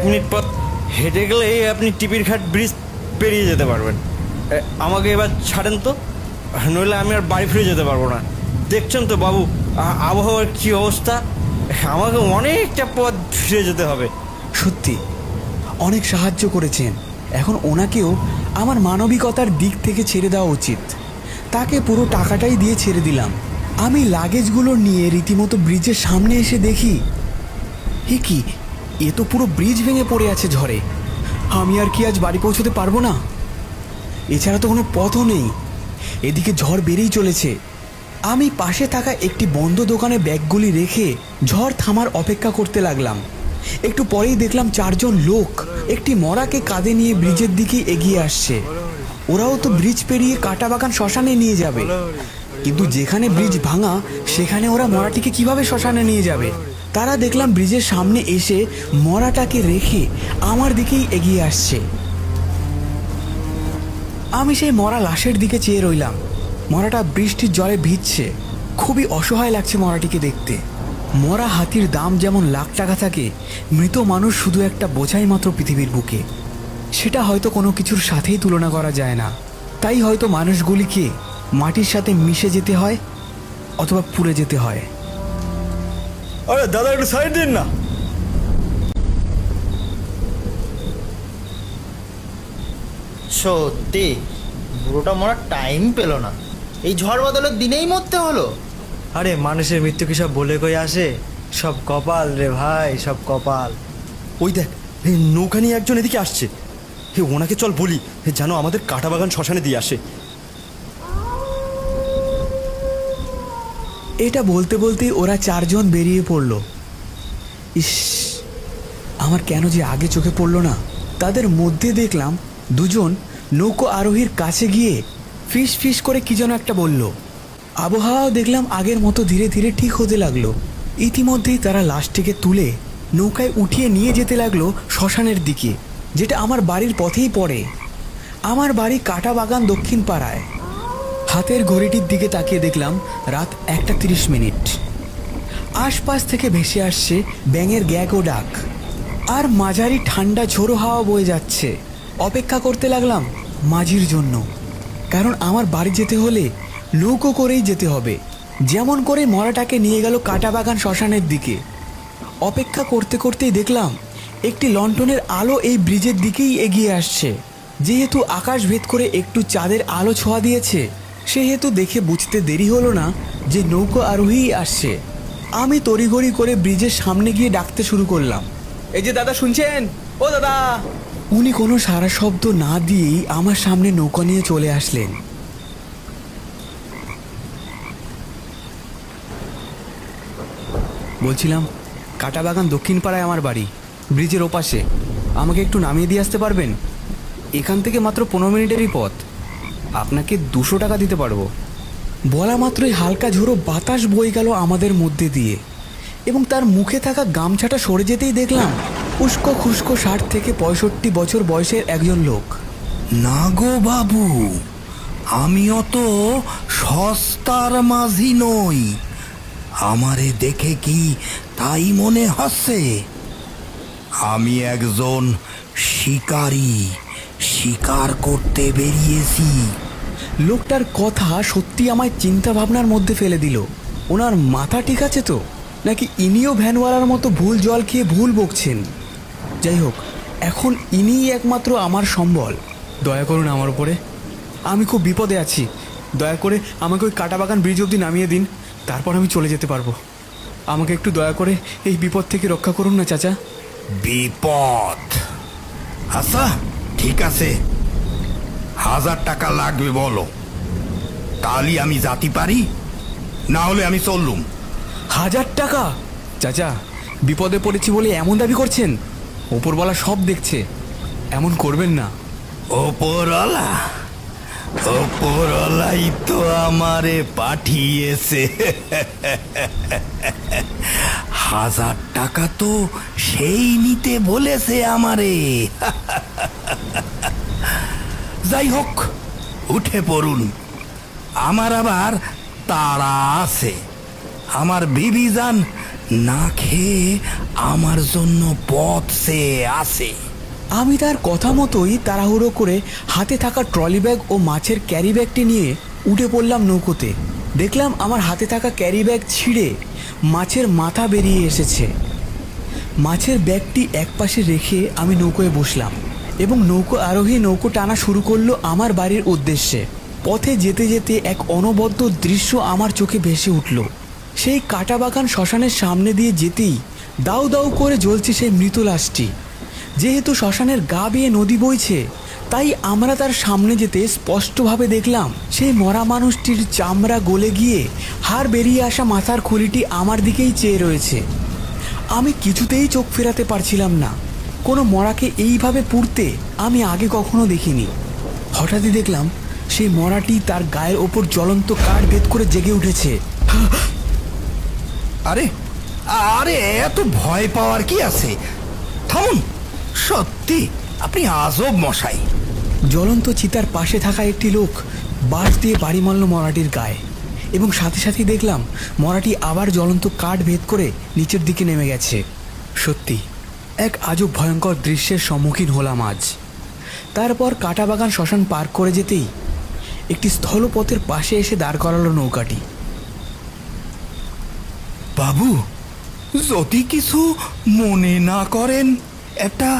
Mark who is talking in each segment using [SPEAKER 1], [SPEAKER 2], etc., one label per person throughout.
[SPEAKER 1] Minute পথ হেঁটে গেলেই আপনি টিপির ঘাট ব্রিজ পেরিয়ে যেতে পারবেন। আমাকে এবার ছাড়েন তো, নইলে আমি আর বাড়ি ফিরে যেতে পারবো না। দেখছেন তো বাবু আবহাওয়ার কী অবস্থা, আমাকে অনেকটা পথ ফিরে যেতে হবে।
[SPEAKER 2] সত্যি অনেক সাহায্য করেছেন, এখন ওনাকেও আমার মানবিকতার দিক থেকে ছেড়ে দেওয়া উচিত। তাকে পুরো টাকাটাই দিয়ে ছেড়ে দিলাম। আমি লাগেজগুলো নিয়ে রীতিমতো ব্রিজের সামনে এসে দেখি, এ কি, এ তো পুরো ব্রিজ ভেঙে পড়ে আছে ঝড়ে। আমি আর কি আজ বাড়ি পৌঁছতে পারবো না? এছাড়া তো কোনো পথও নেই, এদিকে ঝড় বেড়েই চলেছে। আমি পাশে থাকা একটি বন্ধ দোকানে ব্যাগগুলি রেখে ঝড় থামার অপেক্ষা করতে লাগলাম। একটু পরেই দেখলাম 4 জন লোক একটি মরাকে কাঁধে নিয়ে ব্রিজের দিকে এগিয়ে আসছে। ওরাও তো ব্রিজ পেরিয়ে কাঁটাবাগান শ্মশানে নিয়ে যাবে, কিন্তু যেখানে ব্রিজ ভাঙা সেখানে ওরা মরাটিকে কিভাবে শ্মশানে নিয়ে যাবে? তারা দেখলাম ব্রিজের সামনে এসে মরাটাকে রেখে আমার দিকেই এগিয়ে আসছে। আমি সেই মরা লাশের দিকে চেয়ে রইলাম। মরাটা বৃষ্টির জলে ভিজছে, খুবই অসহায় লাগছে মরাটিকে দেখতে। মরা হাতির দাম যেমন লাখ টাকা থাকে, মৃত মানুষ শুধু একটা বোঝাই মাত্র পৃথিবীর বুকে। সেটা হয়তো কোনো কিছুর সাথেই তুলনা করা যায় না। তাই হয়তো মানুষগুলিকে মাটির সাথে মিশে যেতে হয় অথবা পুড়ে যেতে হয়।
[SPEAKER 1] আরে দাদা, একটু সাইড দিন না।
[SPEAKER 3] সত্যি বুড়োটা মরার টাইম পেল না, এই ঝড় বদলের দিনেই মরতে হলো।
[SPEAKER 4] আরে মানুষের মৃত্যু কি সব বলে কই আসে? সব কপাল রে ভাই, সব কপাল।
[SPEAKER 1] ওই দেখ, নৌকা নিয়ে একজন এদিকে আসছে। ওনাকে চল বলি যেন আমাদের কাঁটাবাগান শ্মশানে দিয়ে আসে।
[SPEAKER 2] এটা বলতে বলতেই ওরা 4 জন বেরিয়ে পড়ল। ইস, আমার কেন যে আগে চোখে পড়ল না। তাদের মধ্যে দেখলাম 2 জন নৌকো আরোহীর কাছে গিয়ে ফিস ফিস করে কি যেন একটা বলল। আবহাওয়াও দেখলাম আগের মতো ধীরে ধীরে ঠিক হতে লাগলো। ইতিমধ্যেই তারা লাশটিকে তুলে নৌকায় উঠিয়ে নিয়ে যেতে লাগলো শ্মশানের দিকে, যেটা আমার বাড়ির পথেই পড়ে। আমার বাড়ি কাঁটাবাগান দক্ষিণ পাড়ায়। হাতের ঘড়িটির দিকে তাকিয়ে দেখলাম রাত 1:30। আশপাশ থেকে ভেসে আসছে ব্যাঙের গ্যাগ ও ডাক, আর মাঝারি ঠান্ডা ঝোড়ো হাওয়া বয়ে যাচ্ছে। অপেক্ষা করতে লাগলাম মাঝির জন্য, কারণ আমার বাড়ি যেতে হলে নৌকো করেই যেতে হবে, যেমন করে মরাটাকে নিয়ে গেল কাঁটাবাগান শ্মশানের দিকে। অপেক্ষা করতে করতেই দেখলাম একটি লণ্ঠনের আলো এই ব্রিজের দিকেই এগিয়ে আসছে। যেহেতু আকাশ ভেদ করে একটু চাঁদের আলো ছোঁয়া দিয়েছে, সেহেতু দেখে বুঝতে দেরি হলো না যে নৌকো আরোহীই আসছে। আমি তড়িঘড়ি করে ব্রিজের সামনে গিয়ে ডাকতে শুরু করলাম, এই যে দাদা, শুনছেন? ও দাদা! উনি কোনো সারা শব্দ না দিয়েই আমার সামনে নৌকা নিয়ে চলে আসলেন। বলছিলাম, কাঁটাবাগান দক্ষিণ পাড়ায় আমার বাড়ি, ব্রিজের ওপাশে। আমাকে একটু নামিয়ে দিয়ে আসতে পারবেন? এখান থেকে মাত্র 15 মিনিটেরই পথ। আপনাকে 200 টাকা দিতে পারবো। বলা মাত্রই হালকা ঝোড়ো বাতাস বয়ে গেল আমাদের মধ্যে দিয়ে, এবং তার মুখে থাকা গামছাটা সরে যেতেই দেখলাম উস্কো খুস্কো 60 থেকে 65 বছর বয়সের একজন লোক।
[SPEAKER 5] না গো বাবু, আমি অত সস্তার মাঝি নই। আমারে দেখে কি তাই মনে হচ্ছে? আমি একজন শিকারী, শিকার করতে বেরিয়েছি।
[SPEAKER 2] লোকটার কথা সত্যি আমায় চিন্তা ভাবনার মধ্যে ফেলে দিল। ওনার মাথা ঠিক আছে তো, নাকি ইনিও ভ্যানওয়ালার মতো ভুল জল খেয়ে ভুল বকছেন? যাই হোক, এখন ইনিই একমাত্র আমার সম্বল। দয়া করুন আমার উপরে, আমি খুব বিপদে আছি। দয়া করে আমাকে ওই কাঁটাবাগান ব্রিজ অবধি নামিয়ে দিন, তারপর আমি চলে যেতে পারবো। আমাকে একটু দয়া করে এই বিপদ থেকে রক্ষা করুন না চাচা।
[SPEAKER 5] বিপদ? আচ্ছা ঠিক আছে, 1000 টাকা লাগবে বলো, তাহলে আমি যাতে পারি, না হলে আমি চললুম।
[SPEAKER 2] 1000 টাকা? চাচা, বিপদে পড়েছি বলে এমন দাবি করছেন? ওপরওয়ালা সব দেখছে, এমন করবেন না।
[SPEAKER 5] ওপরওয়ালা? ওপরওয়ালাই তো আমারে পাঠিয়েছে। 1000 টাকা তো সেই নিতে বলেছে আমারে। যাই হোক, উঠে পড়ুন, আমার আবার তাড়া আছে। আমার বিবি যান না খেয়ে আমার জন্য পথ চেয়ে আছে।
[SPEAKER 2] আমি তার কথা মতোই তাড়াহুড়ো করে হাতে থাকা ট্রলি ব্যাগ ও মাছের ক্যারি ব্যাগটি নিয়ে উঠে পড়লাম নৌকোতে। দেখলাম আমার হাতে থাকা ক্যারি ব্যাগ ছিঁড়ে মাছের মাথা বেরিয়ে এসেছে। মাছের ব্যাগটি একপাশে রেখে আমি নৌকোয় বসলাম এবং নৌকো আরোহী নৌকো টানা শুরু করলো আমার বাড়ির উদ্দেশ্যে। পথে যেতে যেতে এক অনবদ্য দৃশ্য আমার চোখে ভেসে উঠল। সেই কাঁটাবাগান শ্মশানের সামনে দিয়ে যেতেই দাউ দাউ করে জ্বলছে সেই মৃত লাশটি। যেহেতু শ্মশানের গা বেয়ে নদী বইছে, তাই আমরা তার সামনে যেতে স্পষ্টভাবে দেখলাম সেই মরা মানুষটির চামড়া গলে গিয়ে হাড় বেরিয়ে আসা মাথার খুলিটি আমার দিকেই চেয়ে রয়েছে। আমি কিছুতেই চোখ ফেরাতে পারছিলাম না। কোনো মরাকে এইভাবে পুড়তে আমি আগে কখনো দেখিনি। হঠাৎই দেখলাম সেই মরাটি তার গায়ের ওপর জ্বলন্ত কাঠ ভেদ করে জেগে উঠেছে।
[SPEAKER 5] আরে আরে এত ভয় পাওয়ার কি আছে? থামুন, সত্যি আপনি আজব মশাই।
[SPEAKER 2] জ্বলন্ত চিতার পাশে থাকা একটি লোক বাঁশ দিয়ে বাড়ি মারল মরাটির গায়ে এবং সাথে সাথেই দেখলাম মরাটি আবার জ্বলন্ত কাঠ ভেদ করে নিচের দিকে নেমে গেছে। সত্যি এক আজব ভয়ঙ্কর দৃশ্যের সম্মুখীন হলাম আজ। তারপর কাঁটাবাগান শ্মশান পার করে যেতেই একটি স্থলপথের পাশে এসে দাঁড় করালো নৌকাটি।
[SPEAKER 5] বাবু, যদি কিছু মনে না করেন একটা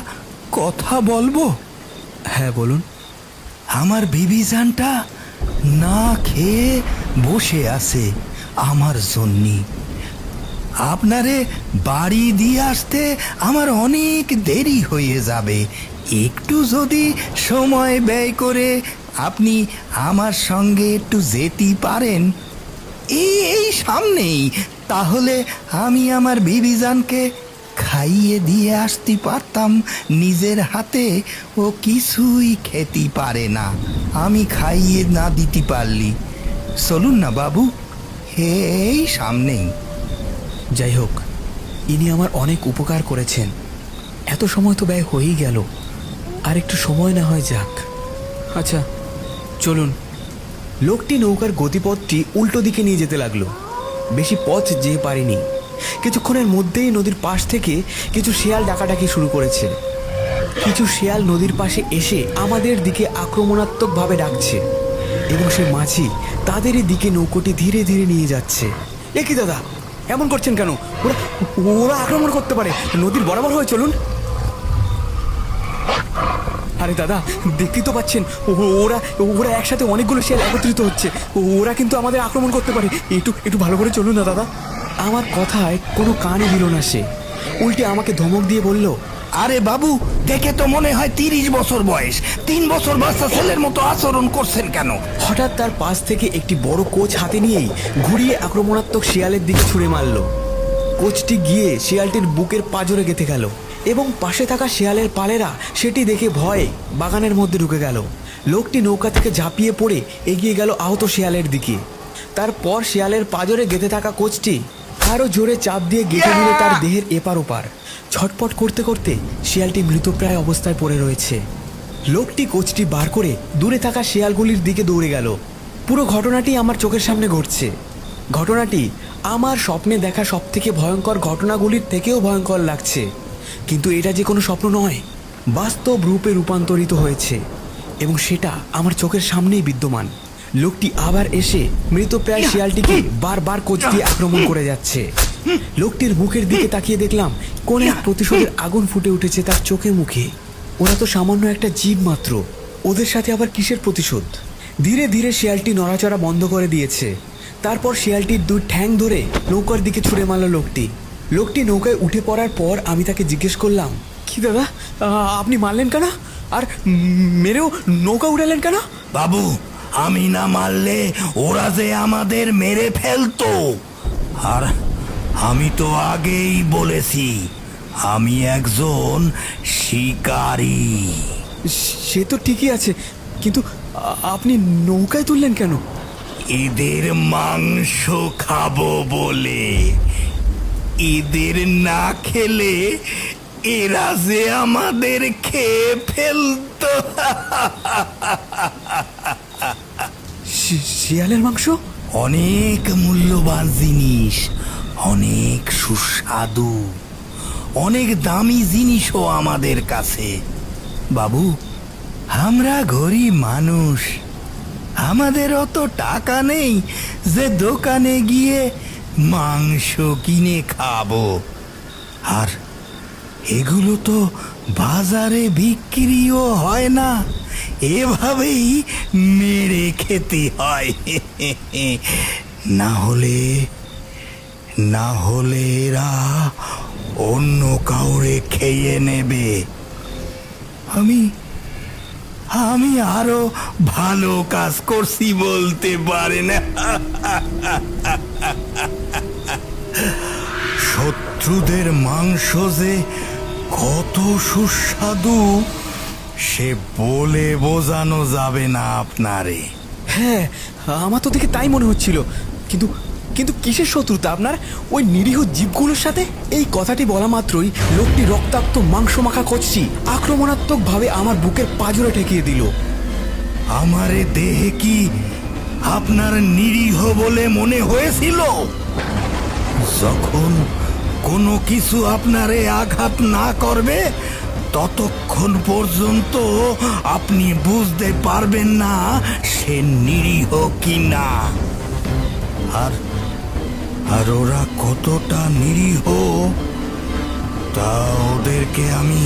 [SPEAKER 5] কথা বলবো?
[SPEAKER 2] হ্যাঁ বলুন।
[SPEAKER 5] আমার বিবিজানটা না খেয়ে বসে আছে আমার জন্যে। আপনারে বাড়ি দিয়ে আসতে আমার অনেক দেরি হয়ে যাবে। একটু যদি সময় ব্যয় করে আপনি আমার সঙ্গে একটু যেতে পারেন এই সামনেই, তাহলে আমি আমার বিবিজানকে খাইয়ে দিয়ে আসতে পারতাম নিজের হাতে। ও কিছুই খেতে পারে না, আমি খাইয়ে না দিতে পারলি। চলুন না বাবু, এই সামনেই।
[SPEAKER 2] যাই হোক, ইনি আমার অনেক উপকার করেছেন। এত সময় তো ব্যয় হয়েই গেল, আর একটু সময় না হয় যাক। আচ্ছা চলুন। লোকটি নৌকার গতিপথটি উল্টো দিকে নিয়ে যেতে লাগলো। বেশি পথ যেতে পারিনি। কিছুক্ষণের মধ্যেই নদীর পাশ থেকে কিছু শেয়াল ডাকাডাকি শুরু করেছে। কিছু শেয়াল নদীর পাশে এসে আমাদের দিকে আক্রমণাত্মকভাবে ডাকছে এবং সে মাঝি তাদেরই দিকে নৌকোটি ধীরে ধীরে নিয়ে যাচ্ছে। এ কি দাদা, এমন করছেন কেন? ওরা ওরা আক্রমণ করতে পারে, নদীর বরাবর হয়ে চলুন। আরে দাদা, দেখতেই তো পাচ্ছেন ওরা ওরা একসাথে অনেকগুলো শেয়াল একত্রিত হচ্ছে। ওরা কিন্তু আমাদের আক্রমণ করতে পারে। একটু ভালো করে চলুন না দাদা। আমার কথায় কোনো কানই দিল না সে, উল্টে আমাকে ধমক দিয়ে বলল,
[SPEAKER 5] আরে বাবু, দেখে তো মনে হয় 30 বছর বয়স। 3 বছর বাচ্চা ছেলের মতো আচরণ করছেন কেন?
[SPEAKER 2] হঠাৎ তার পাশ থেকে একটি বড় কোচ হাতে নিয়েই ঘুরিয়ে আক্রমণাত্মক শিয়ালের দিকে ছুঁড়ে মারল। কোচটি গিয়ে শিয়ালটির বুকের পাঁজরে গেঁথে গেল এবং পাশে থাকা শিয়ালের পালেরা সেটি দেখে ভয়ে বাগানের মধ্যে ঢুকে গেল। লোকটি নৌকা থেকে ঝাঁপিয়ে পড়ে এগিয়ে গেল আহত শিয়ালের দিকে। তারপর শিয়ালের পাঁজরে গেঁথে থাকা কোচটি আরও জোরে চাপ দিয়ে গেঁথে দিল তার দেহের এপার ওপার। ছটপট করতে করতে শিয়ালটি মৃতপ্রায় অবস্থায় পড়ে রয়েছে। লোকটি কোচটি বার করে দূরে থাকা শিয়ালগুলির দিকে দৌড়ে গেল। পুরো ঘটনাটি আমার চোখের সামনে ঘটছে। ঘটনাটি আমার স্বপ্নে দেখা সবথেকে ভয়ঙ্কর ঘটনাগুলির থেকেও ভয়ঙ্কর লাগছে। কিন্তু এটা যে কোনো স্বপ্ন নয়, বাস্তব রূপে রূপান্তরিত হয়েছে এবং সেটা আমার চোখের সামনেই বিদ্যমান। লোকটি আবার এসে মৃতপ্রায় শিয়ালটিকে বারবার কোচ দিয়ে আক্রমণ করে যাচ্ছে। লোকটির মুখের দিকে তাকিয়ে দেখলাম কোন এক প্রতিশোধের আগুন ফুটে উঠেছে তার চোখে মুখে। ওরা তো সামান্য একটা জীব মাত্র, ওদের সাথে আবার কিসের প্রতিশোধ? ধীরে ধীরে শিয়ালটি নড়াচড়া বন্ধ করে দিয়েছে। তারপর শিয়ালটির 2 ঠ্যাং ধরে নৌকার দিকে ছুঁড়ে মারল লোকটি। লোকটি নৌকায় উঠে পড়ার পর আমি তাকে জিজ্ঞেস করলাম, কি দাদা, আপনি মারলেন কেন? আর মেরেও নৌকা উড়ালেন কেন?
[SPEAKER 5] বাবু, আমি না মারলে ওরা যে আমাদের মেরে ফেলতো। আর আমি তো আগেই বলেছি আমি একজন শিকারী।
[SPEAKER 2] সে তো ঠিকই আছে, কিন্তু আপনি নৌকায় তুললেন কেন?
[SPEAKER 5] এদের মাংস খাবো বলে। এদের না খেলে এরা যে আমাদের খেয়ে ফেলতো।
[SPEAKER 2] শিয়ালের মাংস?
[SPEAKER 5] অনেক মূল্যবান জিনিস, অনেক সুস্বাদু, অনেক দামি জিনিসও আমাদের কাছে। বাবু, আমরা গরিব মানুষ, আমাদের অত টাকা নেই যে দোকানে গিয়ে মাংস কিনে খাবো। আর এগুলো তো বাজারে বিক্রিও হয় না, এভাবেই মেরে খেতে হয়। না হলে এরা অন্য কাউরে খেয়ে নেবে। আমি আরো ভালো কাজ করছি বলতে পারে না। শত্রুদের মাংস যে কত সুস্বাদু সে বলে বোঝানো যাবে না আপনারে।
[SPEAKER 2] হ্যাঁ, আমার তো দেখে তাই মনে হচ্ছিল। কিন্তু কিন্তু কিসের শত্রুতা আপনার ওই নিরীহ জীবগুলোর সাথে? এই কথাটি বলা মাত্রই লোকটি রক্তাক্ত মাংস মাখা কচি আক্রমণাত্মক ভাবে আমার বুকের পাঁজরে ঠেকিয়ে দিল।
[SPEAKER 5] আমারে দেহে কি আপনার নিরীহ বলে মনে হয়েছিল? যখন কোনো কিছু আপনারে আঘাত না করবে ততক্ষণ পর্যন্ত আপনি বুঝতে পারবেন না সে নিরীহ কি না। আর ওরা কতটা নিরীহ তা ওদেরকে আমি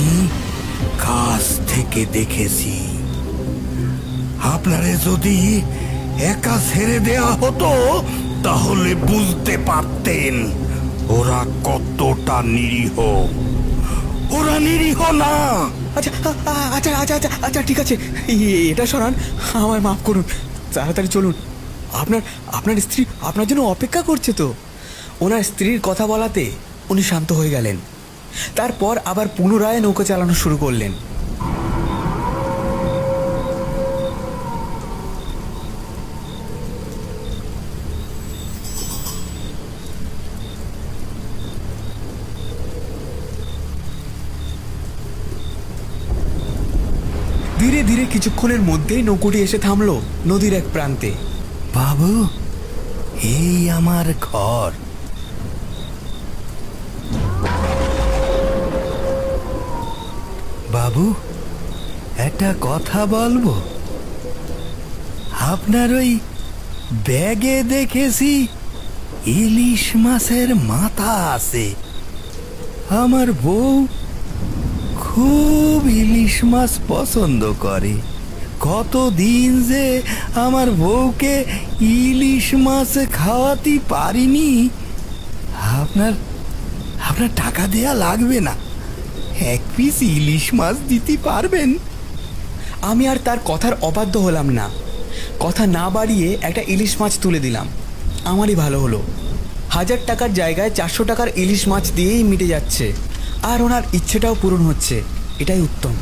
[SPEAKER 5] কাছ থেকে দেখেছি। আপনারে যদি একা ছেড়ে দেয়া হতো তাহলে বুঝতে পারতেন ওরা কতটা নিরীহ। ওরা নিরীহ না।
[SPEAKER 2] আচ্ছা আচ্ছা আচ্ছা আচ্ছা আচ্ছা ঠিক আছে, এটা সরান, আমায় মাফ করুন। তাড়াতাড়ি চলুন, আপনার স্ত্রী আপনার জন্য অপেক্ষা করছে তো। ওনার স্ত্রীর কথা বলাতে উনি শান্ত হয়ে গেলেন। তারপর আবার পুনরায় নৌকা চালানো শুরু করলেন। ধীরে ধীরে কিছুক্ষণের মধ্যেই নৌকোটি এসে থামলো নদীর এক প্রান্তে।
[SPEAKER 5] বাবু, এই আমার ঘর। বাবু, একটা কথা বলবো? আপনার ওই ব্যাগে দেখেছি ইলিশ মাছের মাথা আছে। আমার বউ খুব ইলিশ মাছ পছন্দ করে। কতদিন যে আমার বউকে ইলিশ মাছ খাওয়াতে পারিনি। আপনার টাকা দেয়া লাগবে না, এক পিস ইলিশ মাছ দিতে পারবেন?
[SPEAKER 2] আমি আর তার কথার অবাধ্য হলাম না। কথা না বাড়িয়ে একটা ইলিশ মাছ তুলে দিলাম। আমারই ভালো হলো, 1000 টাকার জায়গায় 400 টাকার ইলিশ মাছ দিয়েই মিটে যাচ্ছে, আর ওনার ইচ্ছেটাও পূরণ হচ্ছে। এটাই উত্তম।